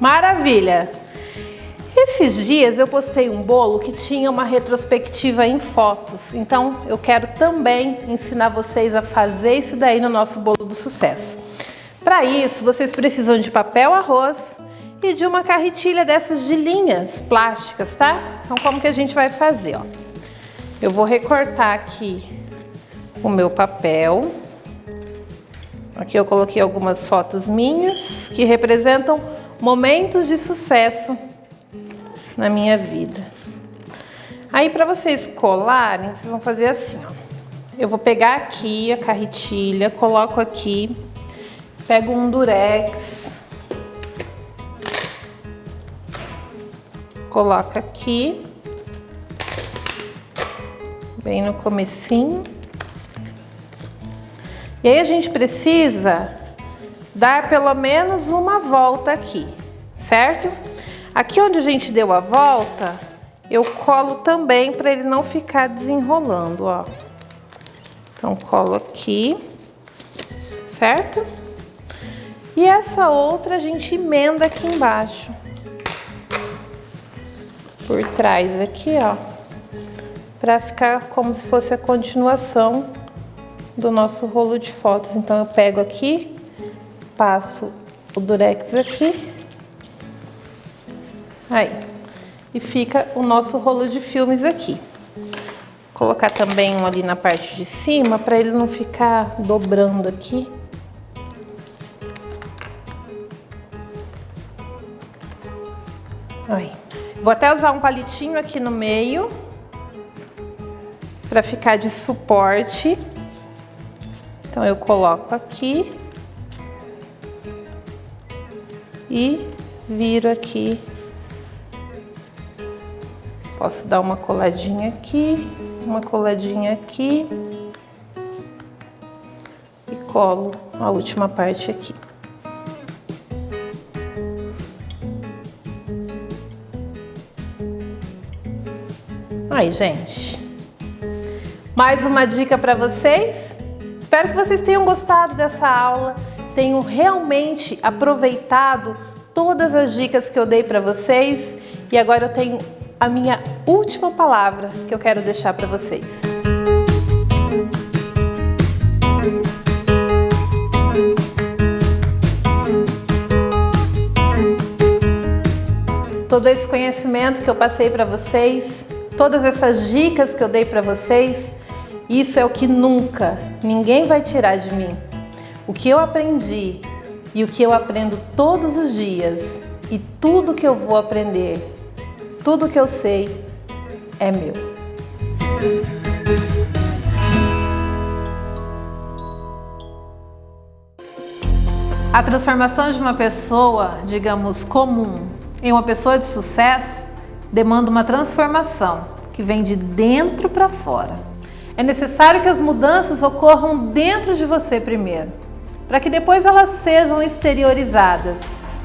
S2: Maravilha! Esses dias eu postei um bolo que tinha uma retrospectiva em fotos, então eu quero também ensinar vocês a fazer isso daí no nosso bolo do sucesso. Para isso, vocês precisam de papel arroz e de uma carretilha dessas de linhas plásticas, tá? Então como que a gente vai fazer, ó? Eu vou recortar aqui o meu papel. Aqui eu coloquei algumas fotos minhas que representam momentos de sucesso na minha vida. Aí para vocês colarem, vocês vão fazer assim, ó. Eu vou pegar aqui a carretilha, coloco aqui, pego um durex, coloco aqui, bem no comecinho. E aí a gente precisa dar pelo menos uma volta aqui, certo? Aqui onde a gente deu a volta, eu colo também para ele não ficar desenrolando, ó. Então colo aqui, certo? E essa outra a gente emenda aqui embaixo, por trás aqui, ó, para ficar como se fosse a continuação do nosso rolo de fotos. Então eu pego aqui, passo o durex aqui, aí, e fica o nosso rolo de filmes aqui. Vou colocar também um ali na parte de cima para ele não ficar dobrando aqui. Aí. Vou até usar um palitinho aqui no meio para ficar de suporte. Então eu coloco aqui e viro aqui. Posso dar uma coladinha aqui, uma coladinha aqui e colo a última parte aqui. Aí, gente, mais uma dica para vocês. Espero que vocês tenham gostado dessa aula, tenham realmente aproveitado todas as dicas que eu dei para vocês. E agora eu tenho a minha última palavra que eu quero deixar para vocês. Todo esse conhecimento que eu passei para vocês, todas essas dicas que eu dei para vocês, isso é o que nunca ninguém vai tirar de mim. O que eu aprendi e o que eu aprendo todos os dias e tudo que eu vou aprender, tudo que eu sei é meu. A transformação de uma pessoa, digamos, comum em uma pessoa de sucesso demanda uma transformação que vem de dentro para fora. É necessário que as mudanças ocorram dentro de você primeiro, para que depois elas sejam exteriorizadas,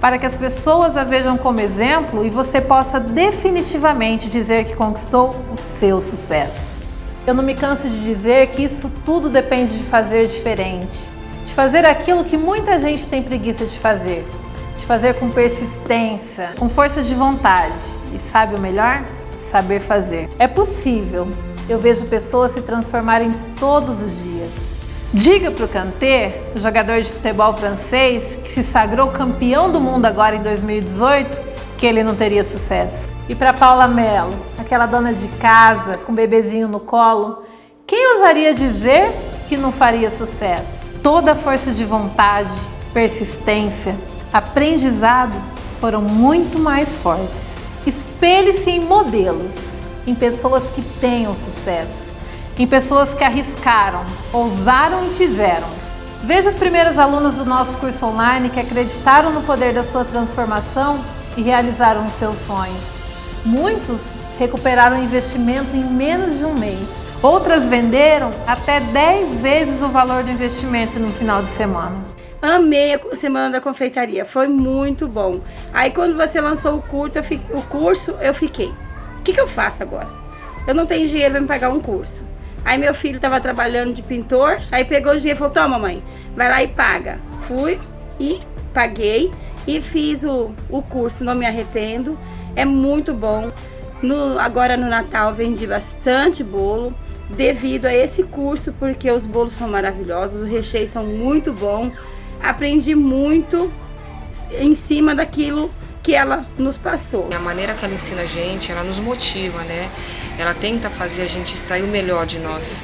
S2: para que as pessoas a vejam como exemplo e você possa definitivamente dizer que conquistou o seu sucesso. Eu não me canso de dizer que isso tudo depende de fazer diferente, de fazer aquilo que muita gente tem preguiça de fazer com persistência, com força de vontade e, sabe o melhor? Saber fazer. É possível. Eu vejo pessoas se transformarem todos os dias.
S1: Diga para o Kanté, o jogador de futebol francês, que se sagrou campeão do mundo agora em 2018, que ele não teria sucesso. E para Paula Mello, aquela dona de casa com o bebezinho no colo, quem ousaria dizer que não faria sucesso? Toda a força de vontade, persistência, aprendizado foram muito mais fortes. Espelhe-se em modelos, em pessoas que tenham sucesso, em pessoas que arriscaram, ousaram e fizeram. Veja as primeiras alunas do nosso curso online que acreditaram no poder da sua transformação e realizaram os seus sonhos. Muitos recuperaram o investimento em menos de um mês. Outras venderam até 10 vezes o valor do investimento no final de semana.
S3: Amei a Semana da Confeitaria, foi muito bom. Aí quando você lançou o curso, eu fiquei. O que eu faço agora? Eu não tenho dinheiro para me pagar um curso. Aí meu filho estava trabalhando de pintor, aí pegou o dinheiro e falou, toma mãe, vai lá e paga. Fui e paguei e fiz o curso, não me arrependo, é muito bom. Agora no Natal vendi bastante bolo devido a esse curso, porque os bolos são maravilhosos, os recheios são muito bons. Aprendi muito em cima daquilo que ela nos passou.
S4: A maneira que ela ensina a gente, ela nos motiva, né? Ela tenta fazer a gente extrair o melhor de nós,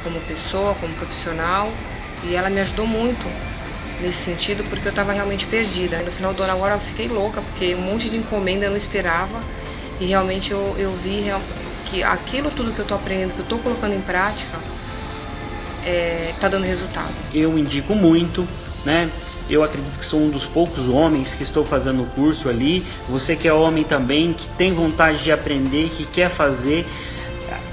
S4: como pessoa, como profissional, e ela me ajudou muito nesse sentido, porque eu estava realmente perdida. No final do ano agora eu fiquei louca, porque um monte de encomenda eu não esperava, e realmente eu vi que aquilo tudo que eu estou aprendendo, que eu estou colocando em prática, está dando resultado.
S5: Eu indico muito, né? Eu acredito que sou um dos poucos homens que estou fazendo o curso ali. Você que é homem também, que tem vontade de aprender, que quer fazer,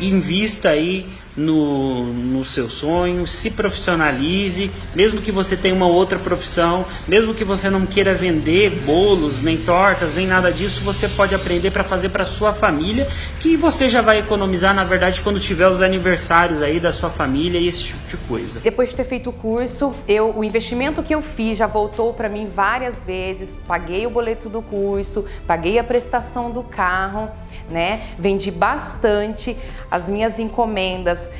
S5: invista aí no seu sonho, se profissionalize, mesmo que você tenha uma outra profissão, mesmo que você não queira vender bolos, nem tortas, nem nada disso, você pode aprender para fazer para sua família, que você já vai economizar, na verdade, quando tiver os aniversários aí da sua família e esse tipo de coisa.
S6: Depois de ter feito o curso, o investimento que eu fiz já voltou para mim várias vezes, paguei o boleto do curso, paguei a prestação do carro, né? Vendi bastante, as minhas encomendas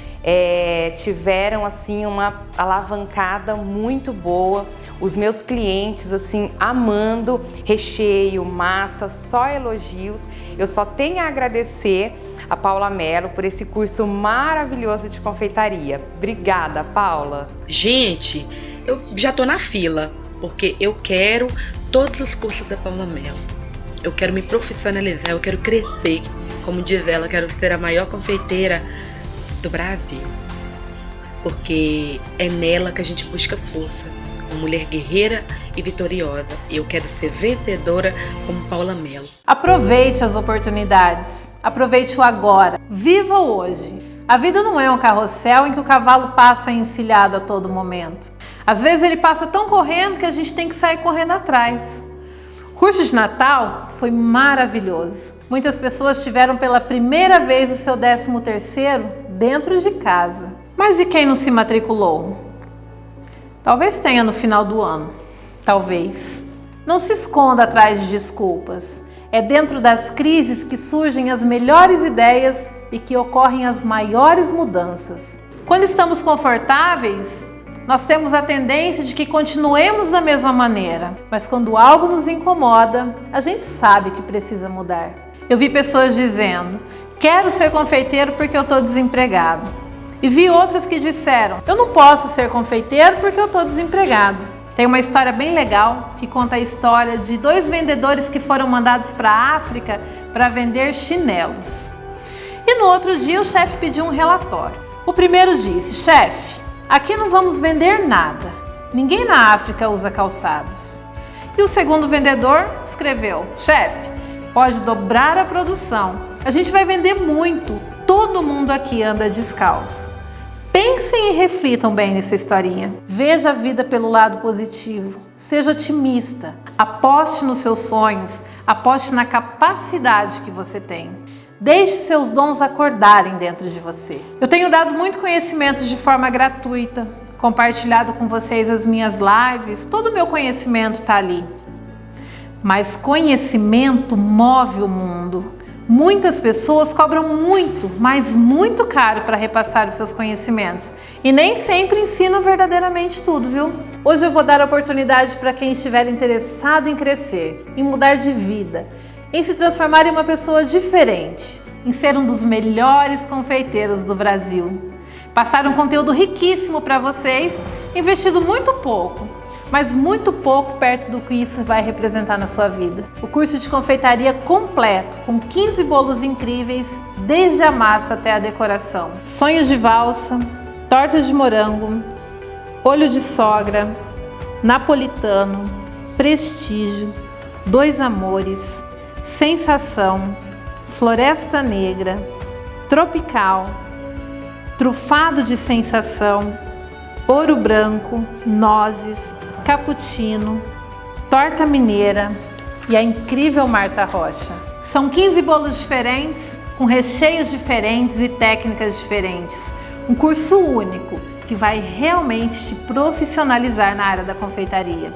S6: tiveram assim uma alavancada muito boa, os meus clientes assim amando, recheio, massa, só elogios. Eu só tenho a agradecer a Paula Mello por esse curso maravilhoso de confeitaria. Obrigada, Paula.
S7: Gente, eu já tô na fila, porque eu quero todos os cursos da Paula Mello. Eu quero me profissionalizar, eu quero crescer. Como diz ela, quero ser a maior confeiteira do Brasil, porque é nela que a gente busca força, uma mulher guerreira e vitoriosa. E eu quero ser vencedora como Paula Mello.
S1: Aproveite as oportunidades, aproveite o agora, viva o hoje. A vida não é um carrossel em que o cavalo passa encilhado a todo momento. Às vezes ele passa tão correndo que a gente tem que sair correndo atrás. O curso de Natal foi maravilhoso. Muitas pessoas tiveram pela primeira vez o seu 13º dentro de casa. Mas e quem não se matriculou? Talvez tenha no final do ano. Talvez. Não se esconda atrás de desculpas. É dentro das crises que surgem as melhores ideias e que ocorrem as maiores mudanças. Quando estamos confortáveis, nós temos a tendência de que continuemos da mesma maneira. Mas quando algo nos incomoda, a gente sabe que precisa mudar. Eu vi pessoas dizendo, quero ser confeiteiro porque eu estou desempregado. E vi outras que disseram, eu não posso ser confeiteiro porque eu estou desempregado. Tem uma história bem legal que conta a história de 2 vendedores que foram mandados para a África para vender chinelos. E no outro dia o chefe pediu um relatório. O primeiro disse, chefe, aqui não vamos vender nada. Ninguém na África usa calçados. E o segundo vendedor escreveu, chefe, pode dobrar a produção. A gente vai vender muito. Todo mundo aqui anda descalço. Pensem e reflitam bem nessa historinha. Veja a vida pelo lado positivo. Seja otimista. Aposte nos seus sonhos. Aposte na capacidade que você tem. Deixe seus dons acordarem dentro de você. Eu tenho dado muito conhecimento de forma gratuita, compartilhado com vocês as minhas lives. Todo o meu conhecimento está ali. Mas conhecimento move o mundo. Muitas pessoas cobram muito, mas muito caro para repassar os seus conhecimentos e nem sempre ensinam verdadeiramente tudo, viu? Hoje eu vou dar oportunidade para quem estiver interessado em crescer, em mudar de vida, em se transformar em uma pessoa diferente, em ser um dos melhores confeiteiros do Brasil. Passar um conteúdo riquíssimo para vocês, investido muito pouco, mas muito pouco perto do que isso vai representar na sua vida. O curso de confeitaria completo, com 15 bolos incríveis, desde a massa até a decoração. Sonhos de valsa, torta de morango, olho de sogra, napolitano, prestígio, dois amores, sensação, floresta negra, tropical, trufado de sensação, ouro branco, nozes, cappuccino, torta mineira e a incrível Marta Rocha. São 15 bolos diferentes, com recheios diferentes e técnicas diferentes. Um curso único que vai realmente te profissionalizar na área da confeitaria.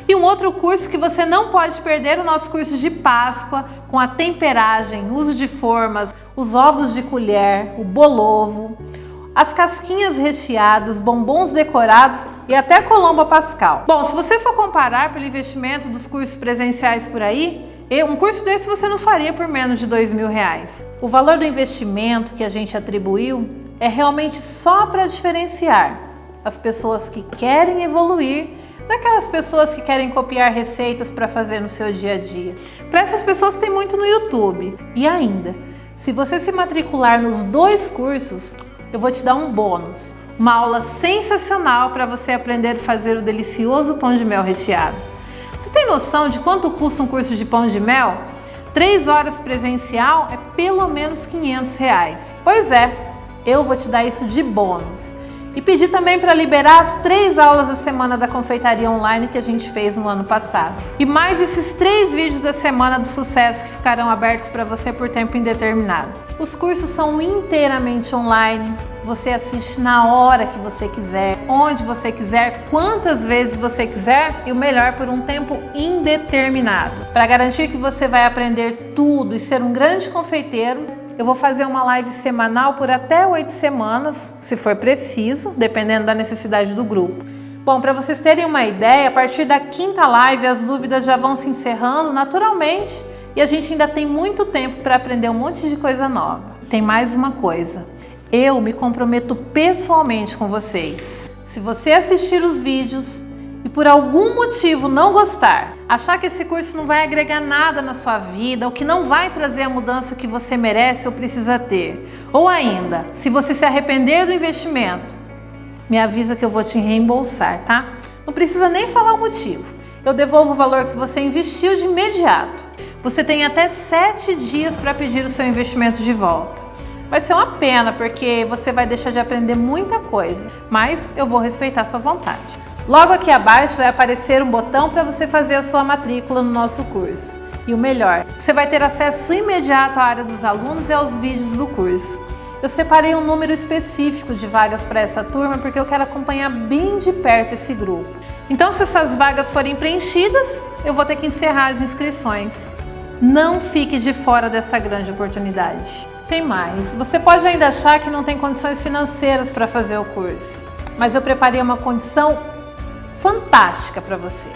S1: E um outro curso que você não pode perder, o nosso curso de Páscoa, com a temperagem, uso de formas, os ovos de colher, o bolovo, as casquinhas recheadas, bombons decorados e até colomba pascal. Bom, se você for comparar pelo investimento dos cursos presenciais por aí, um curso desse você não faria por menos de R$2.000. O valor do investimento que a gente atribuiu é realmente só para diferenciar as pessoas que querem evoluir daquelas pessoas que querem copiar receitas para fazer no seu dia a dia. Para essas pessoas tem muito no YouTube. E ainda, se você se matricular nos 2 cursos, eu vou te dar um bônus, uma aula sensacional para você aprender a fazer o delicioso pão de mel recheado. Você tem noção de quanto custa um curso de pão de mel? 3 horas presencial é pelo menos R$500. Pois é, eu vou te dar isso de bônus. E pedir também para liberar as 3 aulas da semana da confeitaria online que a gente fez no ano passado. E mais esses 3 vídeos da semana do sucesso que ficarão abertos para você por tempo indeterminado. Os cursos são inteiramente online, você assiste na hora que você quiser, onde você quiser, quantas vezes você quiser e o melhor, por um tempo indeterminado. Para garantir que você vai aprender tudo e ser um grande confeiteiro, eu vou fazer uma live semanal por até 8 semanas, se for preciso, dependendo da necessidade do grupo. Bom, para vocês terem uma ideia, a partir da 5ª live as dúvidas já vão se encerrando naturalmente e a gente ainda tem muito tempo para aprender um monte de coisa nova. Tem mais uma coisa, eu me comprometo pessoalmente com vocês. Se você assistir os vídeos e por algum motivo não gostar, achar que esse curso não vai agregar nada na sua vida, ou que não vai trazer a mudança que você merece ou precisa ter, ou ainda, se você se arrepender do investimento, me avisa que eu vou te reembolsar, tá? Não precisa nem falar o motivo. Eu devolvo o valor que você investiu de imediato. Você tem até 7 dias para pedir o seu investimento de volta. Vai ser uma pena, porque você vai deixar de aprender muita coisa, mas eu vou respeitar sua vontade. Logo aqui abaixo vai aparecer um botão para você fazer a sua matrícula no nosso curso. E o melhor, você vai ter acesso imediato à área dos alunos e aos vídeos do curso. Eu separei um número específico de vagas para essa turma porque eu quero acompanhar bem de perto esse grupo. Então, se essas vagas forem preenchidas, eu vou ter que encerrar as inscrições. Não fique de fora dessa grande oportunidade. Tem mais, você pode ainda achar que não tem condições financeiras para fazer o curso, mas eu preparei uma condição fantástica para você.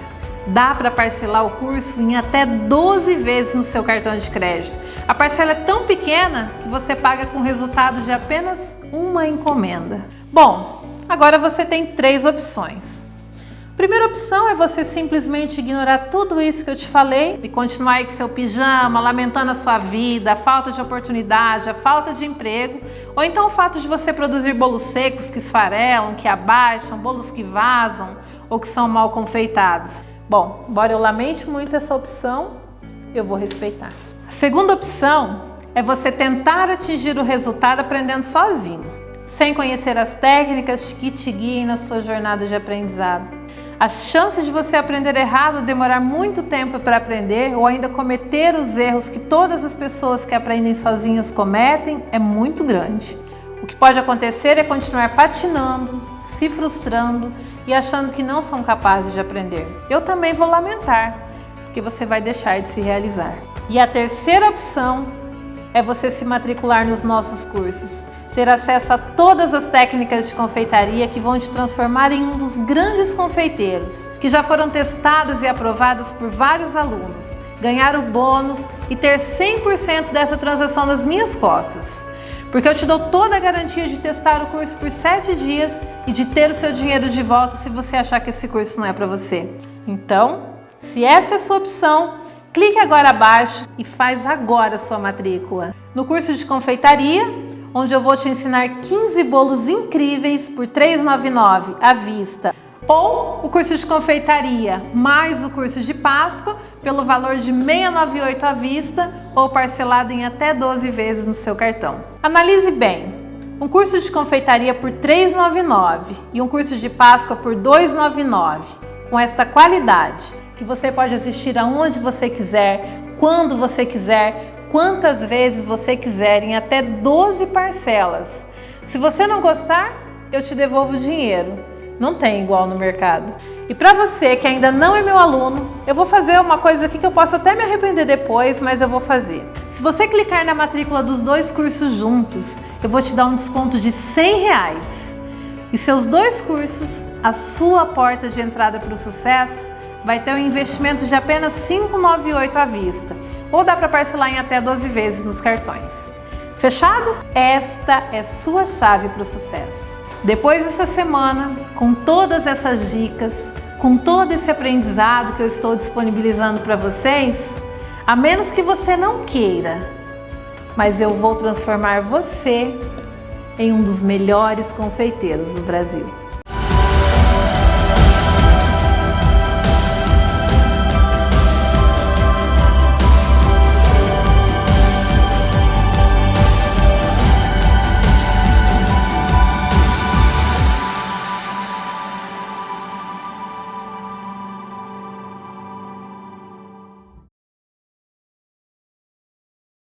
S1: Dá para parcelar o curso em até 12 vezes no seu cartão de crédito. A parcela é tão pequena que você paga com resultado de apenas uma encomenda. Bom, agora você tem 3 opções. A primeira opção é você simplesmente ignorar tudo isso que eu te falei e continuar aí com seu pijama, lamentando a sua vida, a falta de oportunidade, a falta de emprego, ou então o fato de você produzir bolos secos que esfarelam, que abaixam, bolos que vazam ou que são mal confeitados. Bom, embora eu lamente muito essa opção, eu vou respeitar. A segunda opção é você tentar atingir o resultado aprendendo sozinho, sem conhecer as técnicas que te guiem na sua jornada de aprendizado. As chances de você aprender errado, demorar muito tempo para aprender ou ainda cometer os erros que todas as pessoas que aprendem sozinhas cometem é muito grande. O que pode acontecer é continuar patinando, se frustrando e achando que não são capazes de aprender. Eu também vou lamentar, porque você vai deixar de se realizar. E a terceira opção é você se matricular nos nossos cursos, ter acesso a todas as técnicas de confeitaria que vão te transformar em um dos grandes confeiteiros, que já foram testadas e aprovadas por vários alunos, ganhar o bônus e ter 100% dessa transação nas minhas costas. Porque eu te dou toda a garantia de testar o curso por 7 dias e de ter o seu dinheiro de volta se você achar que esse curso não é para você. Então, se essa é a sua opção, clique agora abaixo e faz agora a sua matrícula. No curso de confeitaria, onde eu vou te ensinar 15 bolos incríveis por R$ 399 à vista, ou o curso de confeitaria mais o curso de Páscoa pelo valor de R$ 698 à vista ou parcelado em até 12 vezes no seu cartão. Analise bem, um curso de confeitaria por R$ 399 e um curso de Páscoa por R$ 299, com esta qualidade, que você pode assistir aonde você quiser, quando você quiser, quantas vezes você quiser, em até 12 parcelas. Se você não gostar, eu te devolvo o dinheiro. Não tem igual no mercado. E para você que ainda não é meu aluno, eu vou fazer uma coisa aqui que eu posso até me arrepender depois, mas eu vou fazer. Se você clicar na matrícula dos 2 cursos juntos, eu vou te dar um desconto de R$ 100. E seus 2 cursos, a sua porta de entrada para o sucesso, vai ter um investimento de apenas R$ 598 à vista, ou dá para parcelar em até 12 vezes nos cartões. Fechado? Esta é sua chave para o sucesso. Depois dessa semana, com todas essas dicas, com todo esse aprendizado que eu estou disponibilizando para vocês, a menos que você não queira, mas eu vou transformar você em um dos melhores confeiteiros do Brasil.